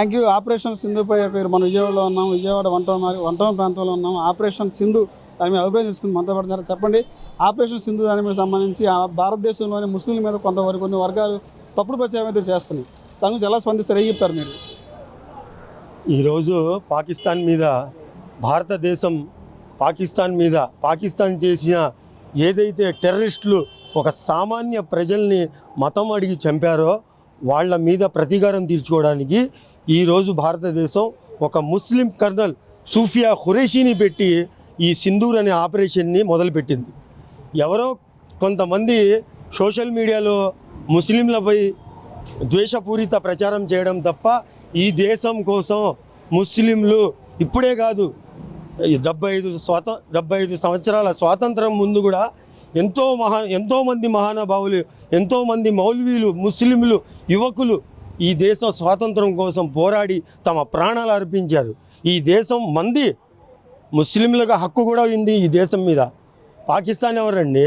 Thank you. Operation సింధుపై మన విజయవాడలో ఉన్నాం. విజయవాడ వన్ టౌన్ ప్రాంతంలో ఉన్నాం. ఆపరేషన్ సింధు దాని మీద అభిప్రాయం తీసుకుని మనతో పడుతున్నారు. చెప్పండి, ఆపరేషన్ సింధు దాని మీద సంబంధించి భారతదేశంలోని ముస్లింల మీద కొన్ని వర్గాలు తప్పుడు ప్రచారం అయితే చేస్తున్నాయి. దాని గురించి ఎలా స్పందిస్తారు, ఏం చెప్తారు మీరు? ఈరోజు పాకిస్తాన్ మీద భారతదేశం పాకిస్తాన్ చేసిన ఏదైతే టెర్రరిస్టులు ఒక సామాన్య ప్రజల్ని మతం అడిగి చంపారో వాళ్ళ మీద ప్రతీకారం తీర్చుకోవడానికి ఈరోజు భారతదేశం ఒక ముస్లిం కర్నల్ సూఫియా ఖురేషీని పెట్టి ఈ సింధూర్ అనే ఆపరేషన్ని మొదలుపెట్టింది. ఎవరో కొంతమంది సోషల్ మీడియాలో ముస్లింలపై ద్వేషపూరిత ప్రచారం చేయడం తప్ప ఈ దేశం కోసం ముస్లింలు ఇప్పుడే కాదు 75 సంవత్సరాల స్వాతంత్రం ముందు కూడా ఎంతోమంది మహానుభావులు, ఎంతోమంది మౌల్వీలు, ముస్లింలు, యువకులు ఈ దేశం స్వాతంత్రం కోసం పోరాడి తమ ప్రాణాలు అర్పించారు. ఈ దేశం మంది ముస్లింలకు హక్కు కూడా ఉంది ఈ దేశం మీద. పాకిస్తాన్ ఎవరండి?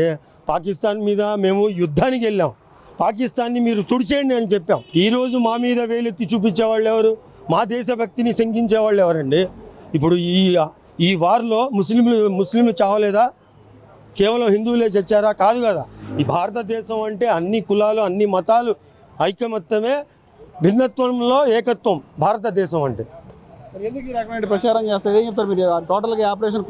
పాకిస్తాన్ మీద మేము యుద్ధానికి వెళ్ళాం. పాకిస్తాన్ని మీరు తుడిచేయండి అని చెప్పాం. ఈరోజు మా మీద వేలెత్తి చూపించేవాళ్ళు ఎవరు? మా దేశభక్తిని శంకించేవాళ్ళు ఎవరండి? ఇప్పుడు ఈ వార్లో ముస్లింలు చావలేదా? కేవలం హిందువులే చచ్చారా? కాదు కదా. ఈ భారతదేశం అంటే అన్ని కులాలు, అన్ని మతాలు ఐకమత్యమే, భిన్నత్వంలో ఏకత్వం భారతదేశం అంటే. ఎందుకు ఈ రకమైన ప్రచారం చేస్తారు? ఏం చెప్తారు మీరు టోటల్గా ఆపరేషన్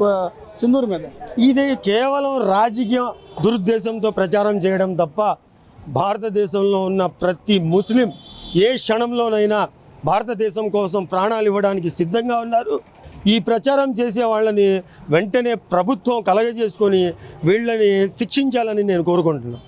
సింధూర్ మీద? ఇది కేవలం రాజకీయ దురుద్దేశంతో ప్రచారం చేయడం తప్ప భారతదేశంలో ఉన్న ప్రతి ముస్లిం ఏ క్షణంలోనైనా భారతదేశం కోసం ప్రాణాలు ఇవ్వడానికి సిద్ధంగా ఉన్నారు. ఈ ప్రచారం చేసే వాళ్ళని వెంటనే ప్రభుత్వం కలగజేసుకొని వీళ్ళని శిక్షించాలని నేను కోరుకుంటున్నాను.